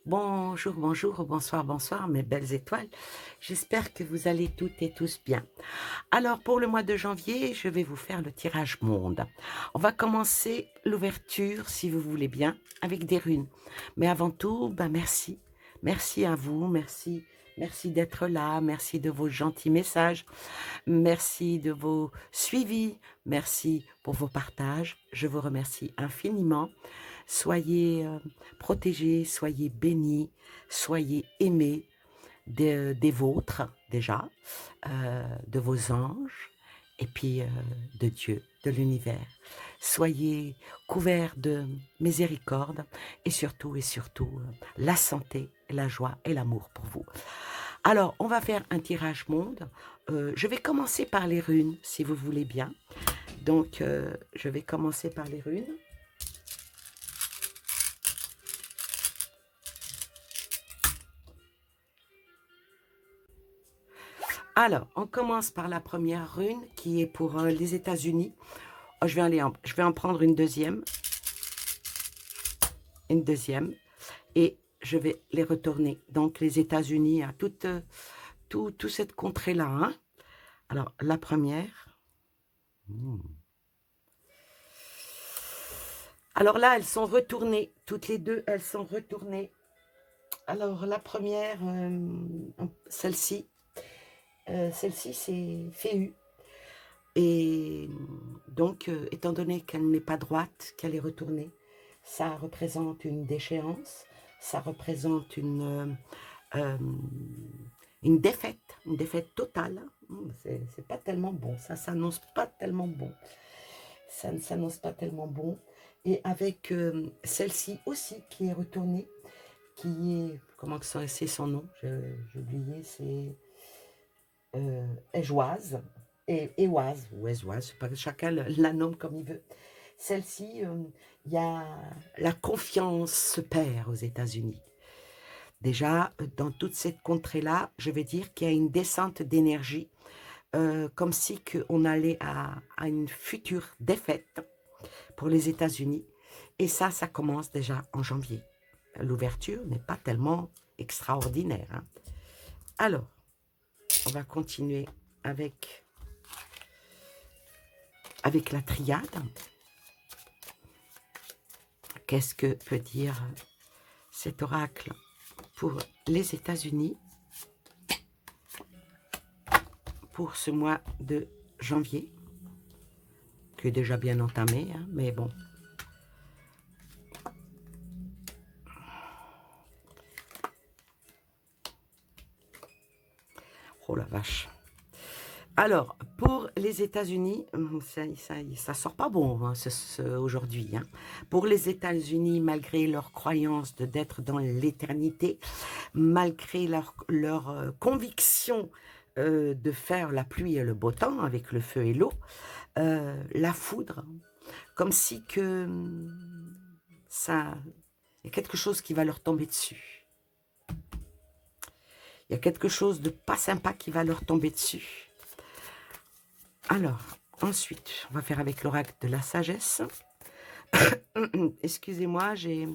Bonjour, bonjour, bonsoir, bonsoir, mes belles étoiles. J'espère que vous allez toutes et tous bien. Alors, pour le mois de janvier, je vais vous faire le tirage monde. On va commencer l'ouverture, si vous voulez bien, avec des runes. Mais avant tout, ben merci. Merci à vous, merci. Merci d'être là, merci de vos gentils messages, merci de vos suivis, merci pour vos partages. Je vous remercie infiniment. Soyez protégés, soyez bénis, soyez aimés des vôtres déjà, de vos anges et puis de Dieu, de l'univers. Soyez couverts de miséricorde et surtout, la santé, la joie et l'amour pour vous. Alors, on va faire un tirage monde. Je vais commencer par les runes, si vous voulez bien. Donc, je vais commencer par les runes. Alors, on commence par la première rune qui est pour les États-Unis. Oh, je vais en prendre une deuxième, et je vais les retourner. Donc, les États-Unis à toute cette contrée-là. Hein. Alors, la première. Alors là, elles sont retournées. Toutes les deux, elles sont retournées. Alors, la première, celle-ci, celle-ci, c'est FEU. Et donc, étant donné qu'elle n'est pas droite, qu'elle est retournée, ça représente une déchéance, ça représente une défaite totale. C'est pas tellement bon, ça s'annonce pas tellement bon. Ça ne s'annonce pas tellement bon. Et avec celle-ci aussi qui est retournée, qui est, comment c'est son nom, j'ai oublié, c'est Éjoise, Éoise, ou Ézoise, chacun la nomme comme il veut. Celle-ci, il y a la confiance se perd aux États-Unis. Déjà, dans toute cette contrée-là, je vais dire qu'il y a une descente d'énergie, comme si on allait à une future défaite pour les États-Unis. Et ça commence déjà en janvier. L'ouverture n'est pas tellement extraordinaire. Hein. Alors, on va continuer avec la triade. Qu'est-ce que peut dire cet oracle pour les États-Unis pour ce mois de janvier, qui est déjà bien entamé, hein, mais bon. Oh la vache. Alors, pour les États-Unis, ça sort pas bon hein, aujourd'hui. Hein. Pour les États-Unis, malgré leur croyance d'être dans l'éternité, malgré leur conviction de faire la pluie et le beau temps avec le feu et l'eau, la foudre, comme si que ça, il y a quelque chose qui va leur tomber dessus. Il y a quelque chose de pas sympa qui va leur tomber dessus. Alors, ensuite, on va faire avec l'oracle de la sagesse. Excusez-moi, j'ai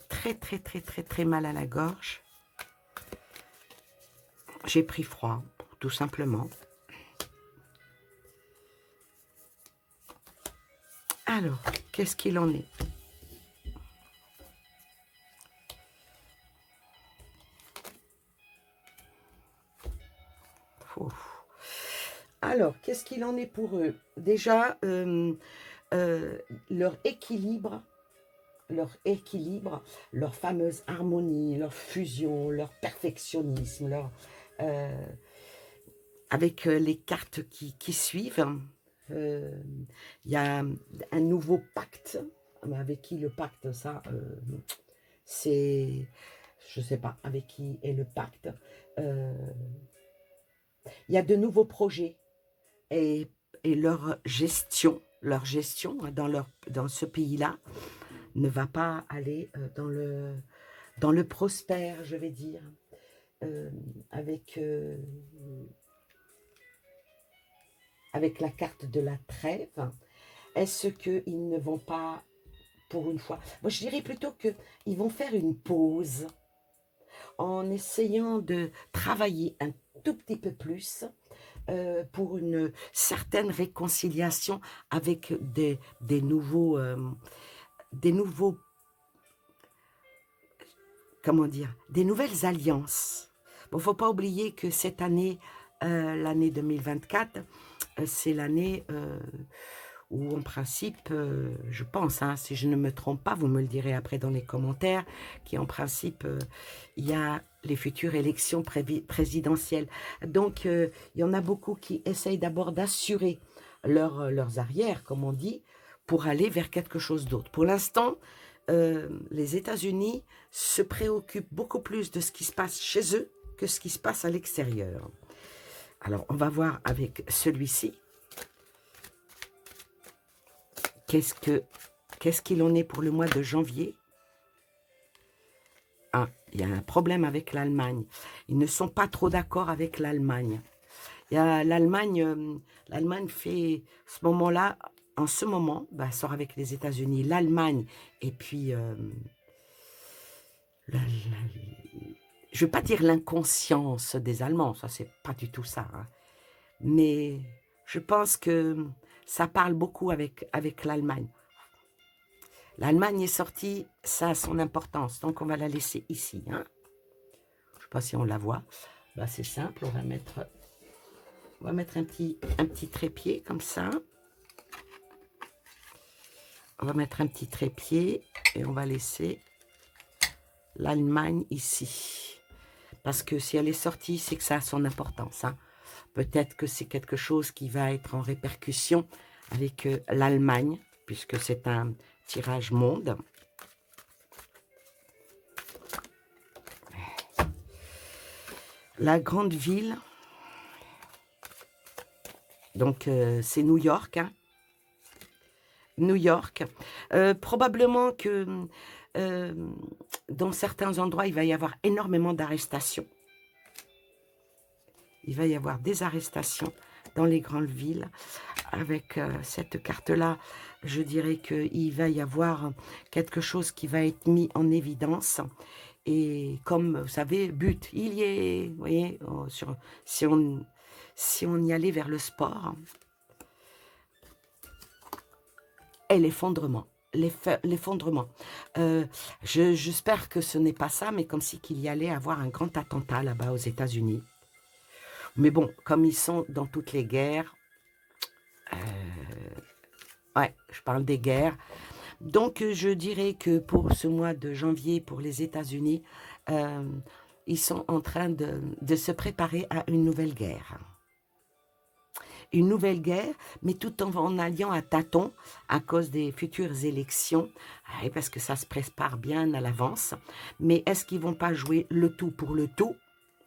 très mal à la gorge. J'ai pris froid, tout simplement. Alors, qu'est-ce qu'il en est? Alors, qu'est-ce qu'il en est pour eux? Déjà, leur équilibre, leur fameuse harmonie, leur fusion, leur perfectionnisme, avec les cartes qui suivent. Il y a un nouveau pacte. Avec qui le pacte, ça, c'est... Je ne sais pas avec qui est le pacte. Euh, il y a de nouveaux projets et, leur gestion dans ce pays-là ne va pas aller dans le prospère, je vais dire, euh, avec, euh, avec la carte de la trêve. Est-ce qu'ils ne vont pas pour une fois. Moi, je dirais plutôt qu'ils vont faire une pause en essayant de travailler un tout petit peu plus pour une certaine réconciliation avec des nouveaux, comment dire, des nouvelles alliances. Bon, faut pas oublier que cette année, l'année 2024, c'est l'année où, en principe, je pense, hein, si je ne me trompe pas, vous me le direz après dans les commentaires, qu'en principe, il y a les futures élections présidentielles. Donc, il y en a beaucoup qui essayent d'abord d'assurer leurs arrières, comme on dit, pour aller vers quelque chose d'autre. Pour l'instant, les États-Unis se préoccupent beaucoup plus de ce qui se passe chez eux que ce qui se passe à l'extérieur. Alors, on va voir avec celui-ci. Qu'est-ce qu'il en est pour le mois de janvier? Ah, il y a un problème avec l'Allemagne. Ils ne sont pas trop d'accord avec l'Allemagne. L'Allemagne fait, ce moment-là, en ce moment, bah, sort avec les États-Unis, l'Allemagne, et puis, je ne veux pas dire l'inconscience des Allemands, ça, c'est pas du tout ça, hein. Mais je pense que ça parle beaucoup avec l'Allemagne. L'Allemagne est sortie, ça a son importance, donc on va la laisser ici, hein. Je ne sais pas si on la voit. Bah, c'est simple, on va mettre un petit trépied comme ça. On va mettre un petit trépied et on va laisser l'Allemagne ici. Parce que si elle est sortie, c'est que ça a son importance, hein. Peut-être que c'est quelque chose qui va être en répercussion avec l'Allemagne, puisque c'est un tirage monde. La grande ville, donc c'est New York, hein. New York. Probablement que dans certains endroits, il va y avoir énormément d'arrestations. Il va y avoir des arrestations dans les grandes villes. Avec cette carte-là, je dirais qu'il va y avoir quelque chose qui va être mis en évidence. Et comme vous savez, but, il y est, vous voyez, si on y allait vers le sport, et l'effondrement. L'effondrement. J'espère que ce n'est pas ça, mais comme si qu'il y allait avoir un grand attentat là-bas aux États-Unis. Mais bon, comme ils sont dans toutes les guerres, ouais, je parle des guerres. Donc, je dirais que pour ce mois de janvier, pour les États-Unis, ils sont en train de se préparer à une nouvelle guerre. Une nouvelle guerre, mais tout en alliant à tâtons à cause des futures élections, parce que ça se prépare bien à l'avance. Mais est-ce qu'ils ne vont pas jouer le tout pour le tout?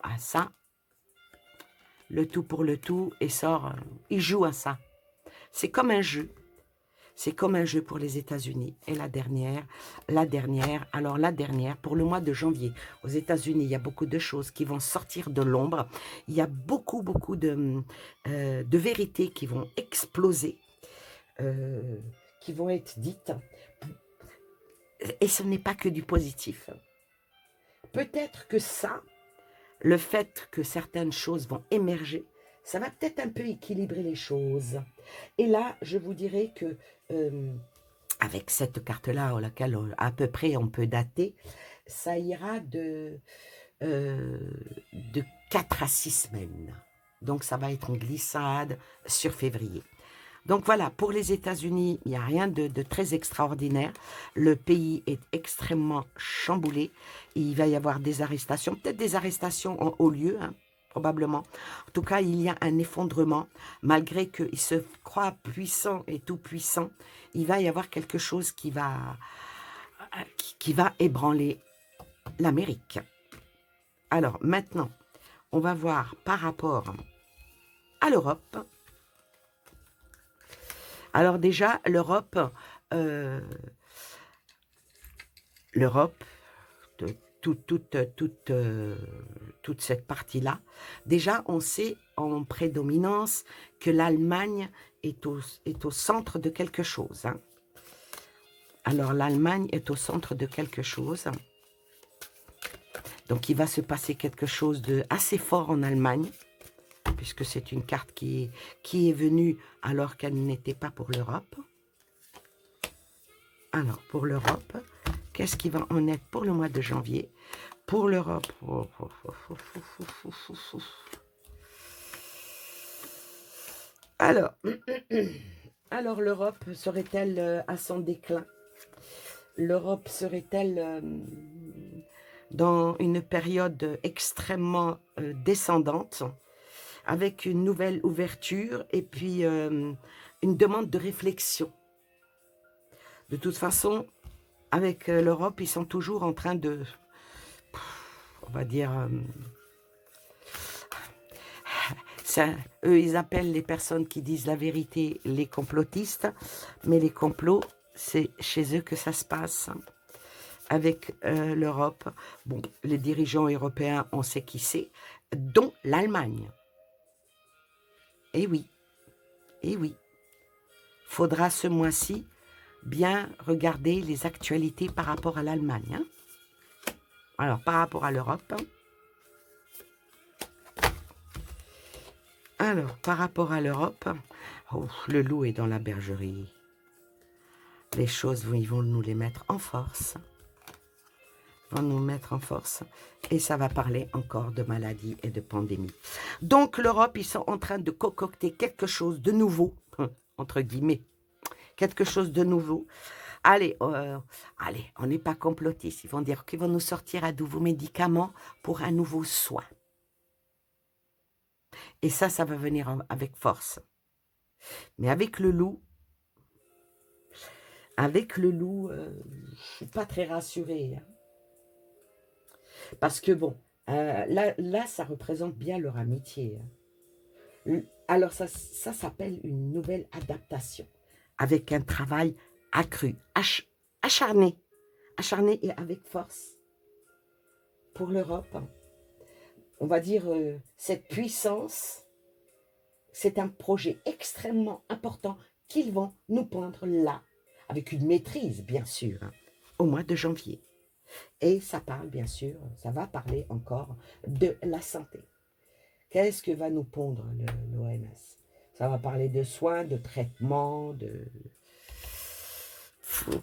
Ah ça, le tout pour le tout, et sort, ils jouent à ça. C'est comme un jeu. C'est comme un jeu pour les États-Unis. Et la dernière, pour le mois de janvier, aux États-Unis, il y a beaucoup de choses qui vont sortir de l'ombre. Il y a beaucoup de vérités qui vont exploser, qui vont être dites. Et ce n'est pas que du positif. Peut-être que ça, le fait que certaines choses vont émerger, ça va peut-être un peu équilibrer les choses. Et là, je vous dirais que avec cette carte-là, laquelle à peu près on peut dater, ça ira de 4 à 6 semaines. Donc, ça va être en glissade sur février. Donc voilà, pour les États-Unis, il n'y a rien de très extraordinaire. Le pays est extrêmement chamboulé. Il va y avoir des arrestations, peut-être des arrestations en haut lieu, hein, probablement. En tout cas, il y a un effondrement. Malgré qu'il se croit puissant et tout puissant, il va y avoir quelque chose qui va ébranler l'Amérique. Alors maintenant, on va voir par rapport à l'Europe. Alors déjà, l'Europe, toute cette partie-là, déjà, on sait en prédominance que l'Allemagne est au centre de quelque chose, hein. Alors, l'Allemagne est au centre de quelque chose. Donc, il va se passer quelque chose de assez fort en Allemagne, puisque c'est une carte qui est venue alors qu'elle n'était pas pour l'Europe. Alors, pour l'Europe, qu'est-ce qui va en être pour le mois de janvier? Pour l'Europe, alors, alors l'Europe serait-elle à son déclin? L'Europe serait-elle dans une période extrêmement descendante, avec une nouvelle ouverture et puis une demande de réflexion? De toute façon, avec l'Europe, ils sont toujours en train de, on va dire, ça, eux, ils appellent les personnes qui disent la vérité les complotistes, mais les complots, c'est chez eux que ça se passe. Avec l'Europe, bon, les dirigeants européens, on sait qui c'est, dont l'Allemagne. Eh oui, eh oui. Faudra ce mois-ci bien regarder les actualités par rapport à l'Allemagne. Hein. Alors, par rapport à l'Europe. Alors, par rapport à l'Europe, oh, le loup est dans la bergerie. Les choses, ils vont nous les mettre en force. Vont nous mettre en force. Et ça va parler encore de maladies et de pandémies. Donc, l'Europe, ils sont en train de concocter quelque chose de nouveau, entre guillemets. Quelque chose de nouveau. Allez, allez, on n'est pas complotistes. Ils vont dire qu'ils vont nous sortir un nouveau médicament pour un nouveau soin. Et ça va venir avec force. Mais avec le loup, je suis pas très rassurée. Hein. Parce que bon, là, ça représente bien leur amitié. Hein. Alors, ça s'appelle une nouvelle adaptation. Avec un travail accru, acharné et avec force. Pour l'Europe, hein. On va dire, cette puissance, c'est un projet extrêmement important qu'ils vont nous pondre là, avec une maîtrise, bien sûr, hein, au mois de janvier. Et ça parle, bien sûr, ça va parler encore de la santé. Qu'est-ce que va nous pondre l'OMS? Ça va parler de soins, de traitements, de...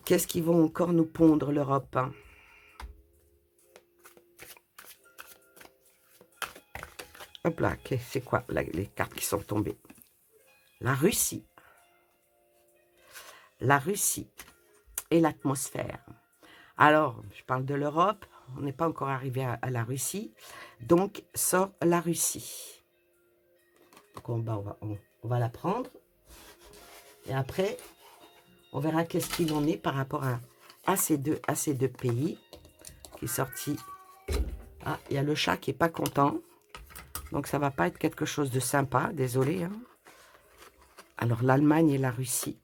Qu'est-ce qu'ils vont encore nous pondre, l'Europe, hein? Hop là, c'est quoi les cartes qui sont tombées? La Russie. La Russie et l'atmosphère. Alors, je parle de l'Europe, on n'est pas encore arrivé à la Russie, donc sort la Russie. Donc on va la prendre, et après, on verra qu'est-ce qu'il en est par rapport à ces deux pays qui est sorti. Ah, il y a le chat qui n'est pas content, donc ça ne va pas être quelque chose de sympa, désolé. Hein. Alors, l'Allemagne et la Russie.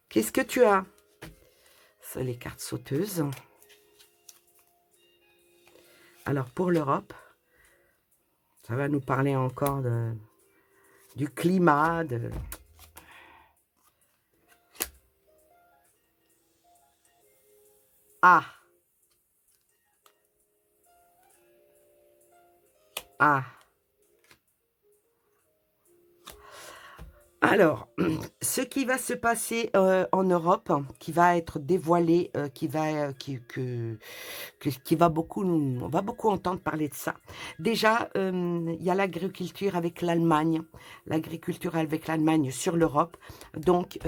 Qu'est-ce que tu as? C'est les cartes sauteuses. Alors, pour l'Europe, ça va nous parler encore du climat, de... Ah! Ah! Alors, ce qui va se passer en Europe, qui va être dévoilé, on va beaucoup entendre parler de ça. Déjà, il y a l'agriculture avec l'Allemagne, sur l'Europe. Donc,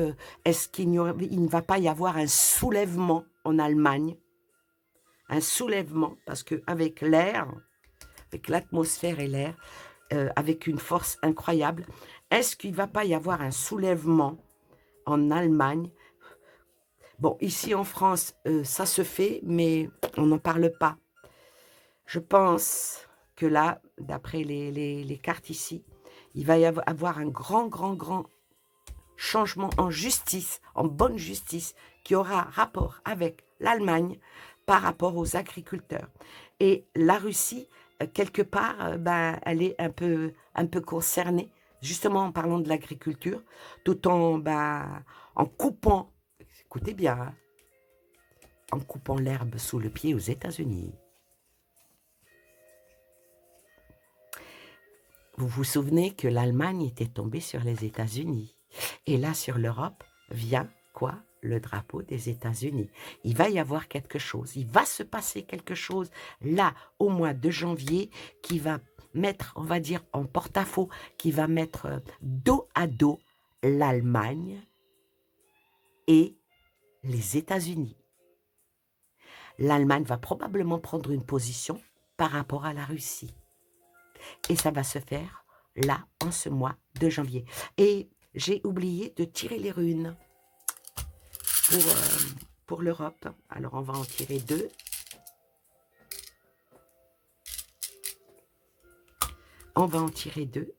est-ce qu'il ne va pas y avoir un soulèvement en Allemagne? Un soulèvement, parce qu'avec l'air, avec l'atmosphère et l'air, avec une force incroyable, est-ce qu'il ne va pas y avoir un soulèvement en Allemagne? Bon, ici en France, ça se fait, mais on n'en parle pas. Je pense que là, d'après les cartes ici, il va y avoir un grand changement en justice, en bonne justice, qui aura rapport avec l'Allemagne par rapport aux agriculteurs. Et la Russie, quelque part, elle est un peu concernée, justement en parlant de l'agriculture, tout en coupant Écoutez bien, hein, en coupant l'herbe sous le pied aux États-Unis. Vous vous souvenez que l'Allemagne était tombée sur les États-Unis. Et là, sur l'Europe, vient quoi? Le drapeau des États-Unis. Il va y avoir quelque chose. Il va se passer quelque chose là, au mois de janvier, qui va mettre, on va dire, en porte-à-faux, qui va mettre dos à dos l'Allemagne et les États-Unis. L'Allemagne va probablement prendre une position par rapport à la Russie. Et ça va se faire là, en ce mois de janvier. Et j'ai oublié de tirer les runes pour l'Europe. Alors, on va en tirer 2. On va en tirer 2.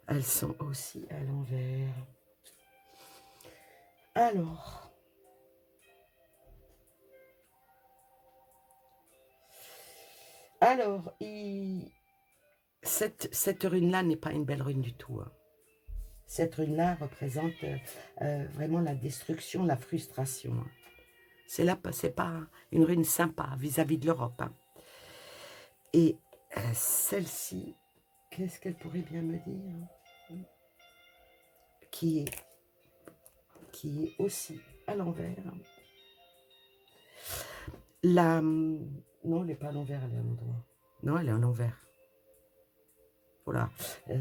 Elles sont aussi à l'envers. Alors, cette rune-là n'est pas une belle rune du tout. Hein. Cette rune-là représente vraiment la destruction, la frustration. Hein. C'est pas une rune sympa vis-à-vis de l'Europe. Hein. Et celle-ci, qu'est-ce qu'elle pourrait bien me dire? Qui est aussi à l'envers. Non, elle n'est pas à l'envers, elle est à l'endroit. Non, elle est à l'envers. Voilà.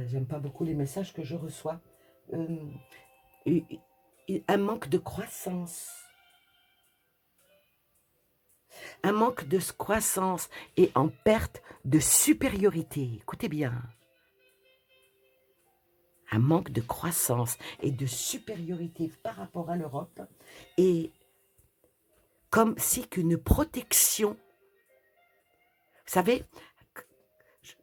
J'aime pas beaucoup les messages que je reçois. Un manque de croissance. Un manque de croissance et en perte de supériorité. Écoutez bien. Un manque de croissance et de supériorité par rapport à l'Europe. Et comme si qu'une protection, vous savez,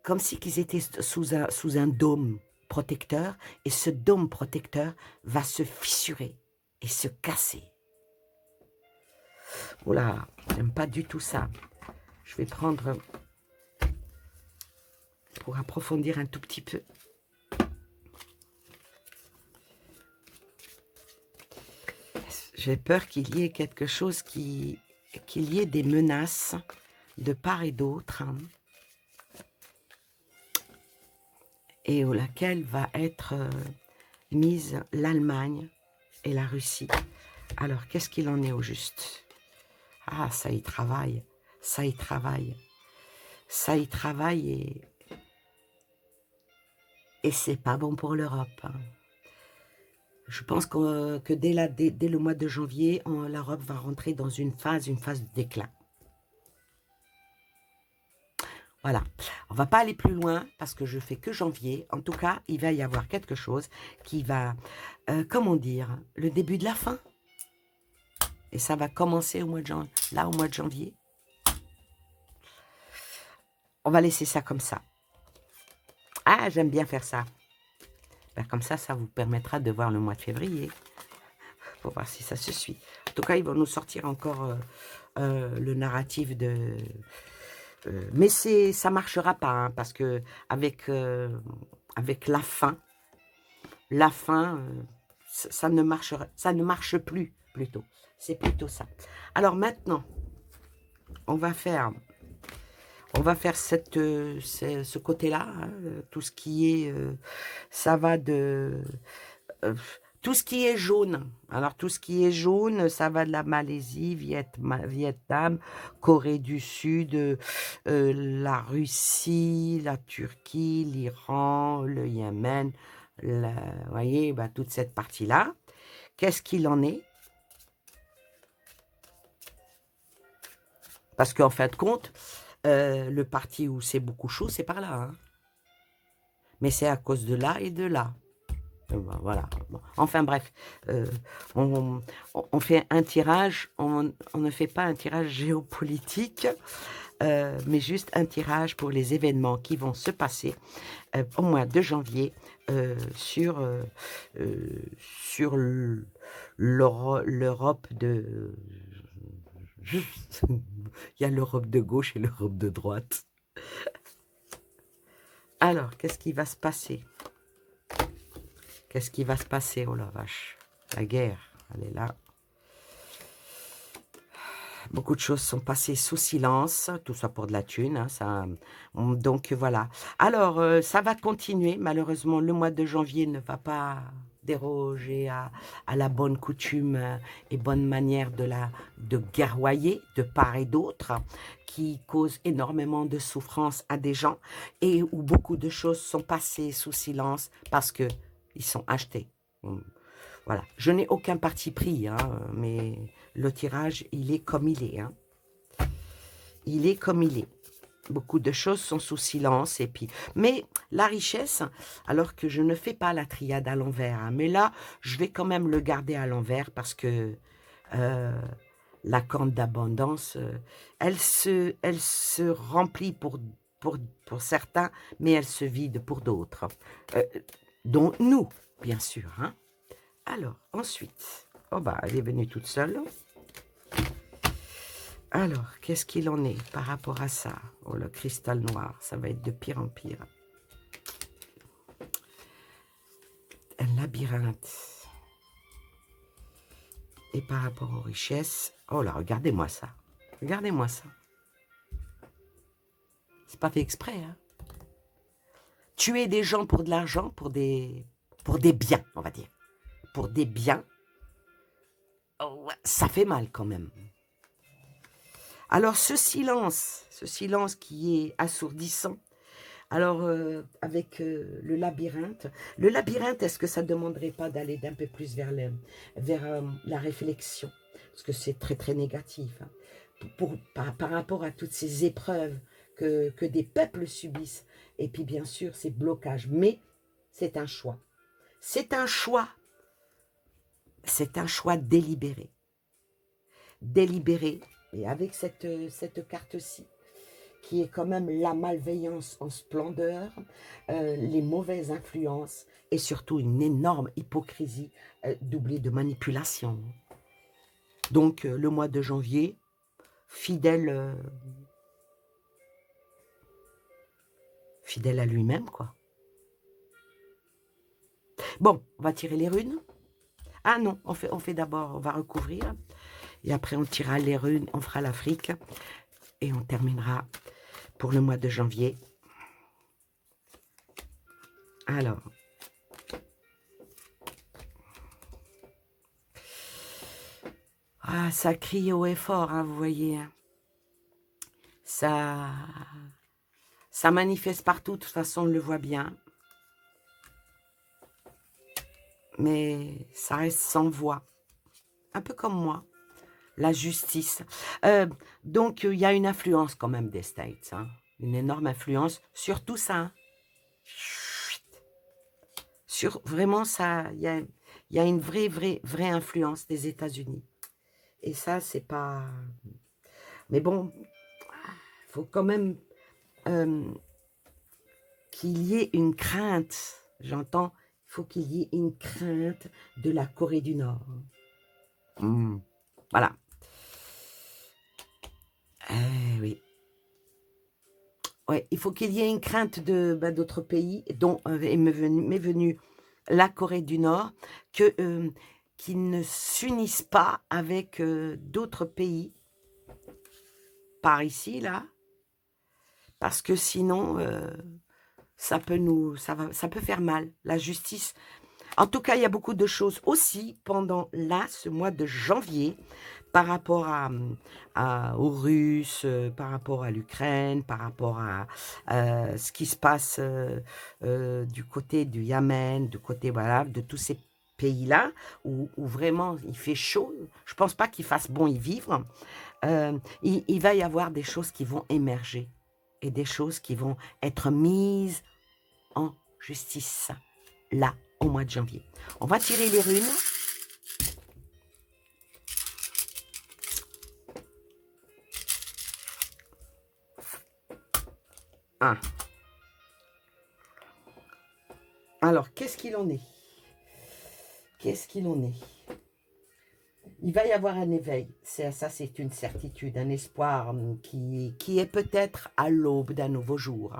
comme si qu'ils étaient sous un dôme protecteur, et ce dôme protecteur va se fissurer et se casser. Oula, j'aime pas du tout ça. Je vais prendre, pour approfondir un tout petit peu. J'ai peur qu'il y ait quelque chose, qu'il y ait des menaces de part et d'autre, hein, et où laquelle va être mise l'Allemagne et la Russie. Alors, qu'est-ce qu'il en est au juste? Ah, ça y travaille, ça y travaille, ça y travaille, et c'est pas bon pour l'Europe. Hein. Je pense que dès le mois de janvier, l'Europe va rentrer dans une phase de déclin. Voilà, on va pas aller plus loin parce que je fais que janvier. En tout cas, il va y avoir quelque chose qui va, comment dire, le début de la fin. Et ça va commencer au mois de janvier. On va laisser ça comme ça. Ah, j'aime bien faire ça. Ben, comme ça vous permettra de voir le mois de février. Pour voir si ça se suit. En tout cas, ils vont nous sortir encore le narratif de... mais ça ne marchera pas, hein, parce que avec la fin, ça ne marche plus, plutôt. C'est plutôt ça. Alors maintenant, on va faire ce côté-là, hein, tout ce qui est, ça va de... tout ce qui est jaune, alors tout ce qui est jaune, ça va de la Malaisie, Vietnam, Corée du Sud, la Russie, la Turquie, l'Iran, le Yémen, vous voyez, bah, toute cette partie-là. Qu'est-ce qu'il en est? Parce qu'en fin de compte, le parti où c'est beaucoup chaud, c'est par là. Hein. Mais c'est à cause de là et de là. Voilà. Enfin bref, on fait un tirage, on ne fait pas un tirage géopolitique, mais juste un tirage pour les événements qui vont se passer au mois de janvier sur l'Europe de... Il y a l'Europe de gauche et l'Europe de droite. Alors, qu'est-ce qui va se passer? Qu'est-ce qui va se passer? Oh la vache. La guerre, elle est là. Beaucoup de choses sont passées sous silence, tout ça pour de la thune, hein, ça, donc voilà. Alors, ça va continuer, malheureusement, le mois de janvier ne va pas déroger à la bonne coutume et bonne manière de guerroyer de part et d'autre, qui cause énormément de souffrance à des gens et où beaucoup de choses sont passées sous silence parce que ils sont achetés. Voilà, je n'ai aucun parti pris, hein, mais le tirage, il est comme il est. Hein. Il est comme il est. Beaucoup de choses sont sous silence. Et puis, mais la richesse, alors que je ne fais pas la triade à l'envers, hein, mais là, je vais quand même le garder à l'envers parce que la corne d'abondance, elle se remplit pour certains, mais elle se vide pour d'autres. Dont nous, bien sûr. Hein. Alors, ensuite, oh bah, elle est venue toute seule. Alors, qu'est-ce qu'il en est par rapport à ça? Oh, le cristal noir, ça va être de pire en pire. Un labyrinthe. Et par rapport aux richesses, oh là, regardez-moi ça. Regardez-moi ça. C'est pas fait exprès, hein. Tuer des gens pour de l'argent, pour des biens, on va dire. Pour des biens, oh, ça fait mal quand même. Alors, ce silence qui est assourdissant, alors avec le labyrinthe, est-ce que ça ne demanderait pas d'aller d'un peu plus vers la réflexion? Parce que c'est très, très négatif. Hein, par rapport à toutes ces épreuves que des peuples subissent. Et puis, bien sûr, ces blocages. Mais c'est un choix. C'est un choix. C'est un choix délibéré. Délibéré. Et avec cette carte-ci, qui est quand même la malveillance en splendeur, les mauvaises influences et surtout une énorme hypocrisie doublée de manipulation. Donc, le mois de janvier, fidèle, fidèle à lui-même, quoi. Bon, on va tirer les runes. Ah non, on fait d'abord, on va recouvrir. Et après, on tirera les runes, on fera l'Afrique. Et on terminera pour le mois de janvier. Alors. Ah, ça crie haut et fort, hein, vous voyez. Hein. Ça manifeste partout, de toute façon, on le voit bien. Mais ça reste sans voix. Un peu comme moi. La justice. Donc, il y a une influence quand même des States. Hein. Une énorme influence sur tout ça. Hein. Sur vraiment ça, il y a une vraie influence des États-Unis. Et ça, c'est pas... Mais bon, il faut quand même qu'il y ait une crainte. J'entends, il faut qu'il y ait une crainte de la Corée du Nord. Voilà. Oui. Ouais, il faut qu'il y ait une crainte d'autres pays, dont m'est venue la Corée du Nord, qu'ils ne s'unissent pas avec d'autres pays, par ici, là, parce que sinon, ça peut faire mal. La justice... En tout cas, il y a beaucoup de choses aussi pendant ce mois de janvier par rapport aux Russes, par rapport à l'Ukraine, par rapport à ce qui se passe du côté du Yémen, du côté voilà, de tous ces pays-là où vraiment il fait chaud. Je ne pense pas qu'il fasse bon y vivre. Il va y avoir des choses qui vont émerger et des choses qui vont être mises en justice là au mois de janvier. On va tirer les runes. Ah. Alors, qu'est-ce qu'il en est? Qu'est-ce qu'il en est? Il va y avoir un éveil. Ça, c'est une certitude, un espoir qui est peut-être à l'aube d'un nouveau jour.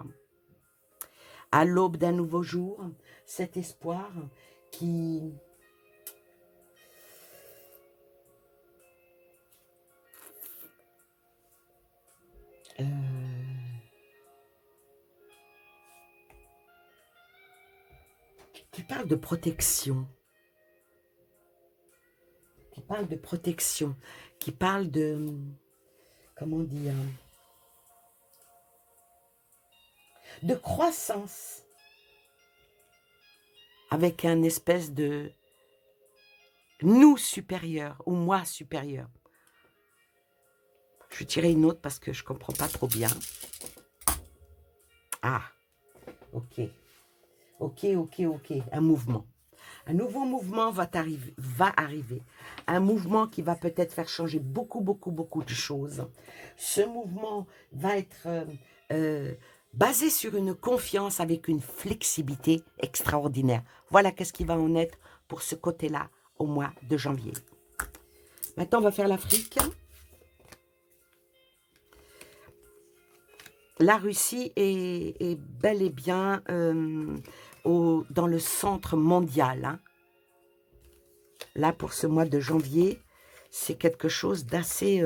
À l'aube d'un nouveau jour, cet espoir qui euh, qui parle de protection, qui parle de protection, qui parle de, comment dire, de croissance, avec un espèce de nous supérieur ou moi supérieur. Je vais tirer une autre parce que je ne comprends pas trop bien. Ah, ok. Ok, ok, ok. Un mouvement. Un nouveau mouvement va arriver. Un mouvement qui va peut-être faire changer beaucoup, beaucoup, beaucoup de choses. Ce mouvement va être basé sur une confiance avec une flexibilité extraordinaire. Voilà qu'est-ce qui va en être pour ce côté-là au mois de janvier. Maintenant, on va faire l'Afrique. La Russie est bel et bien dans le centre mondial. Hein. Là, pour ce mois de janvier, c'est quelque chose d'assez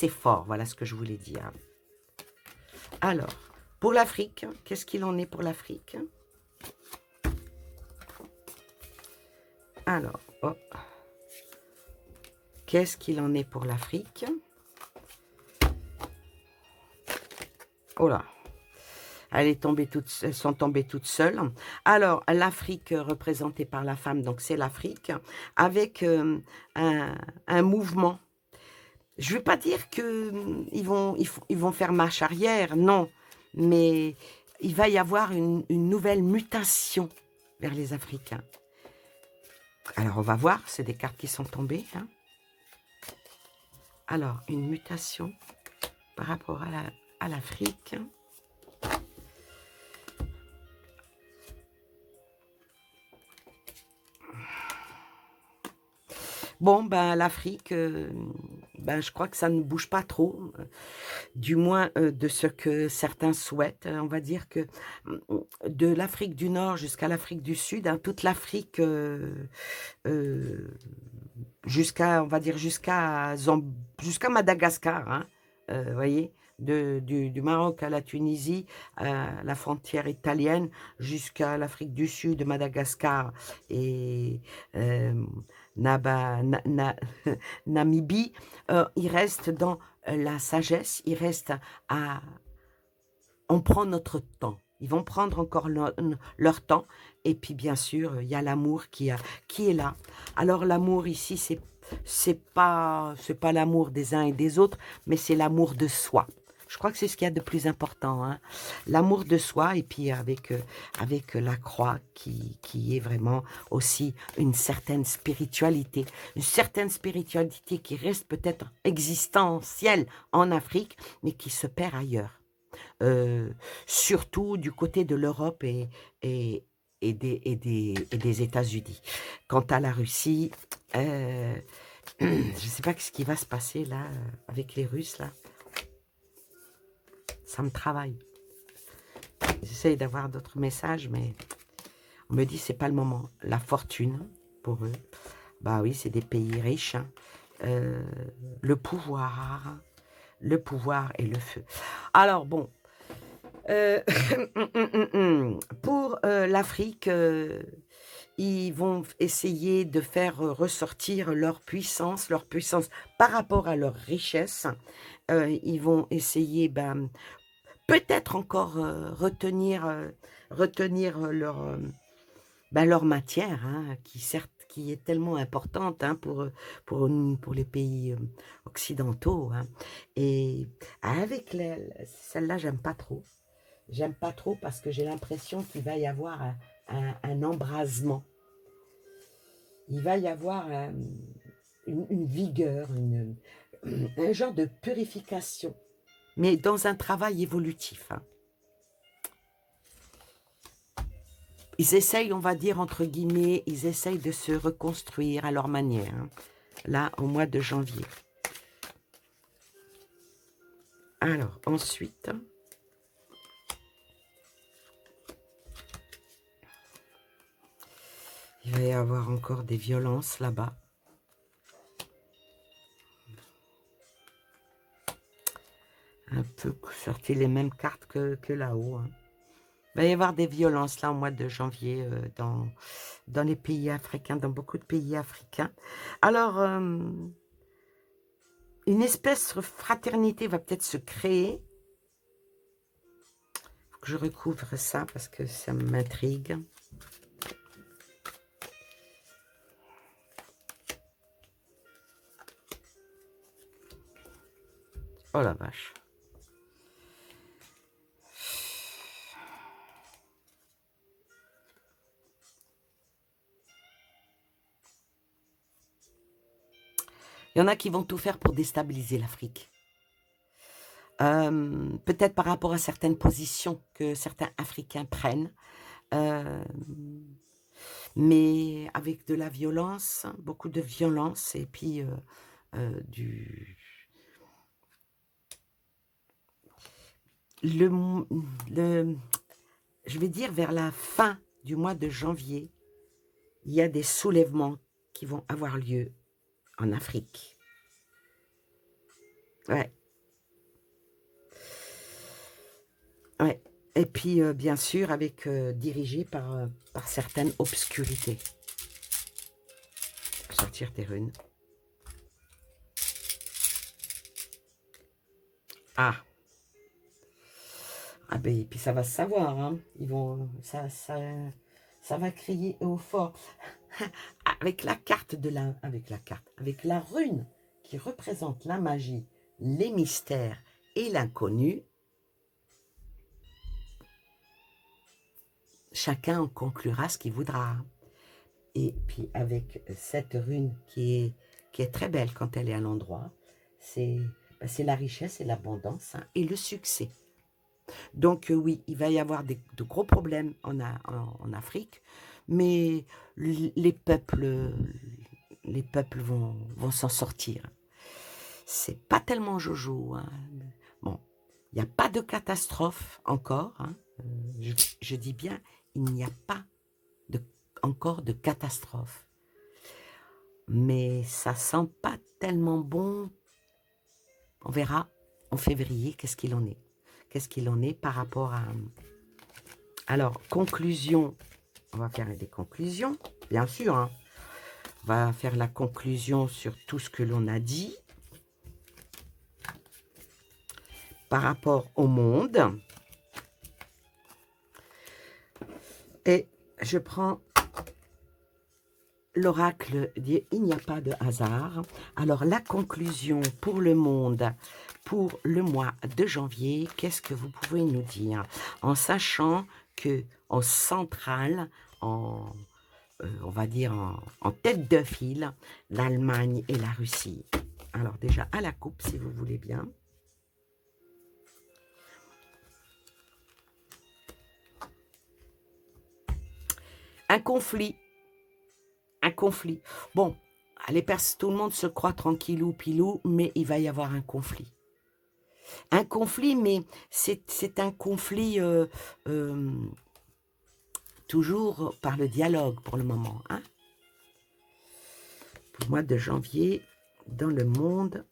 fort. Voilà ce que je voulais dire. Alors, pour l'Afrique, qu'est-ce qu'il en est pour l'Afrique? Alors, hop. Qu'est-ce qu'il en est pour l'Afrique? Oh là, elles sont tombées toutes seules. Alors, l'Afrique représentée par la femme, donc c'est l'Afrique, avec un mouvement. Je ne veux pas dire qu'ils vont faire marche arrière, non. Mais il va y avoir une nouvelle mutation vers les Africains. Alors, on va voir, c'est des cartes qui sont tombées. Hein. Alors, une mutation par rapport à l'Afrique. Bon, ben, l'Afrique, ben, je crois que ça ne bouge pas trop, du moins de ce que certains souhaitent. On va dire que de l'Afrique du Nord jusqu'à l'Afrique du Sud, hein, toute l'Afrique, on va dire, jusqu'à Madagascar, hein, voyez, du Maroc à la Tunisie, à la frontière italienne, jusqu'à l'Afrique du Sud, Madagascar et Namibie, il reste dans la sagesse, il reste à... On prend notre temps. Ils vont prendre encore leur temps. Et puis, bien sûr, il y a l'amour qui est là. Alors, l'amour ici, c'est pas l'amour des uns et des autres, mais c'est l'amour de soi. Je crois que c'est ce qu'il y a de plus important. Hein. L'amour de soi, et puis avec la croix qui est vraiment aussi une certaine spiritualité. Une certaine spiritualité qui reste peut-être existentielle en Afrique, mais qui se perd ailleurs. Surtout du côté de l'Europe et des États-Unis. Quant à la Russie, je ne sais pas ce qui va se passer là avec les Russes là. Ça me travaille. J'essaye d'avoir d'autres messages, mais on me dit c'est pas le moment. La fortune pour eux, bah oui, c'est des pays riches. Hein. Le pouvoir et le feu. Alors bon. Pour l'Afrique, ils vont essayer de faire ressortir leur puissance par rapport à leur richesse. Ils vont essayer, peut-être encore retenir leur matière, hein, qui est tellement importante hein, pour les pays occidentaux. Hein. Et avec celle-là, j'aime pas trop. J'aime pas trop parce que j'ai l'impression qu'il va y avoir un embrasement. Il va y avoir une vigueur, un genre de purification, mais dans un travail évolutif. Hein. Ils essayent, on va dire, entre guillemets, ils essayent de se reconstruire à leur manière. Hein. Là, au mois de janvier. Alors, ensuite... Il va y avoir encore des violences là-bas. Un peu sorti les mêmes cartes que là-haut. Hein. Il va y avoir des violences là au mois de janvier dans les pays africains, dans beaucoup de pays africains. Alors, une espèce de fraternité va peut-être se créer. Il faut que je recouvre ça parce que ça m'intrigue. Oh la vache. Il y en a qui vont tout faire pour déstabiliser l'Afrique. Peut-être par rapport à certaines positions que certains Africains prennent. Mais avec de la violence, beaucoup de violence, et puis je vais dire vers la fin du mois de janvier, il y a des soulèvements qui vont avoir lieu en Afrique. Ouais. Ouais. Et puis, bien sûr, dirigé par certaines obscurités. Sortir tes runes. Ah. Ah ben, et puis ça va se savoir, hein. Ils vont, ça va crier au fort. Avec la rune qui représente la magie, les mystères et l'inconnu, chacun en conclura ce qu'il voudra. Et puis avec cette rune qui est très belle quand elle est à l'endroit, c'est la richesse et l'abondance, hein, et le succès. Donc oui, il va y avoir de gros problèmes en Afrique, mais les peuples vont s'en sortir. C'est pas tellement jojo. Hein. Bon, il n'y a pas de catastrophe encore. Hein. Je dis bien, il n'y a pas encore de catastrophe. Mais ça sent pas tellement bon. On verra en février qu'est-ce qu'il en est. Qu'est-ce qu'il en est par rapport à... Alors, conclusion. On va faire des conclusions, bien sûr. Hein. On va faire la conclusion sur tout ce que l'on a dit par rapport au monde. Et je prends l'oracle dit il n'y a pas de hasard. Alors, la conclusion pour le monde, pour le mois de janvier, qu'est-ce que vous pouvez nous dire? En sachant que en centrale, on va dire en tête de file, l'Allemagne et la Russie. Alors déjà à la coupe, si vous voulez bien. Un conflit. Un conflit. Bon, tout le monde se croit tranquillou, pilou, mais il va y avoir un conflit. Un conflit, mais c'est un conflit toujours par le dialogue pour le moment. Hein? Pour le mois de janvier, dans le monde,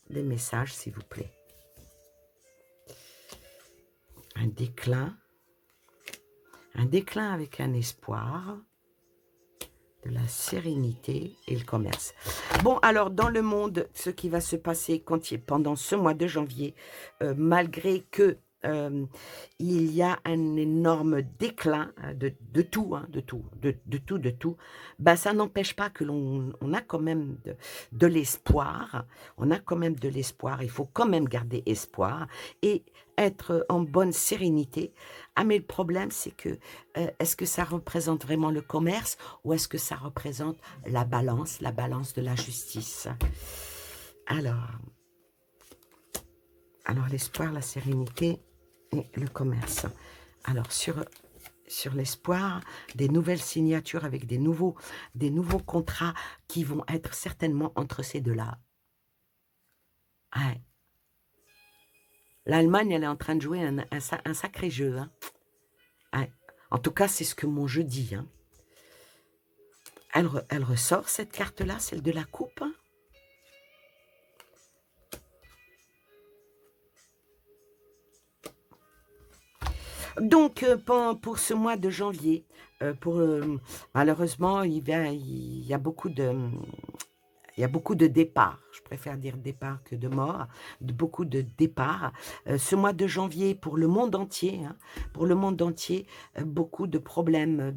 les messages, s'il vous plaît. Un déclin avec un espoir, de la sérénité et le commerce. Bon, alors, dans le monde, ce qui va se passer pendant ce mois de janvier, malgré que il y a un énorme déclin de tout, hein, de tout, ben, ça n'empêche pas que l'on a quand même de l'espoir. On a quand même de l'espoir. Il faut quand même garder espoir et être en bonne sérénité. Ah, mais le problème, c'est que est-ce que ça représente vraiment le commerce ou est-ce que ça représente la balance de la justice? Alors l'espoir, la sérénité et le commerce. Alors, sur l'espoir, des nouvelles signatures avec des nouveaux contrats qui vont être certainement entre ces deux-là. Ouais. L'Allemagne, elle est en train de jouer un sacré jeu. Hein. Ouais. En tout cas, c'est ce que mon jeu dit. Hein. Elle ressort cette carte-là, celle de la coupe. Donc, pour ce mois de janvier, malheureusement, il y a beaucoup de départs. Je préfère dire départ que de mort. Beaucoup de départs. Ce mois de janvier, pour le monde entier, hein, pour le monde entier, beaucoup de problèmes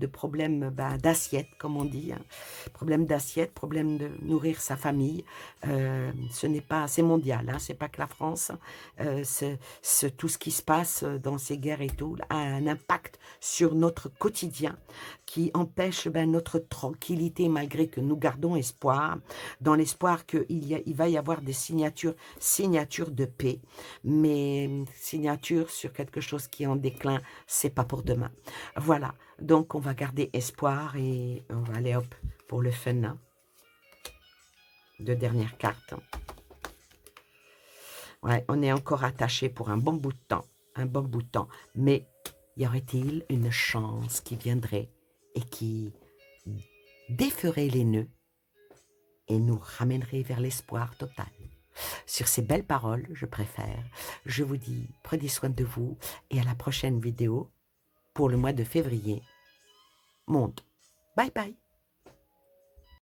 d'assiette, comme on dit. Hein. Problèmes d'assiette, problèmes de nourrir sa famille. C'est mondial, hein, c'est pas que la France. Tout ce qui se passe dans ces guerres et tout a un impact sur notre quotidien qui empêche notre tranquillité malgré que nous gardons espoir, dans l'espoir qu'il va y avoir des signatures de paix, mais signatures sur quelque chose qui est en déclin, c'est pas pour demain. Voilà, donc on va garder espoir et on va aller hop pour le fun. Hein. Deux dernières cartes. Ouais, on est encore attaché pour un bon bout de temps, mais y aurait-il une chance qui viendrait et qui déferait les nœuds et nous ramènerait vers l'espoir total. Sur ces belles paroles, je vous dis prenez soin de vous et à la prochaine vidéo pour le mois de février. Monde. Bye bye.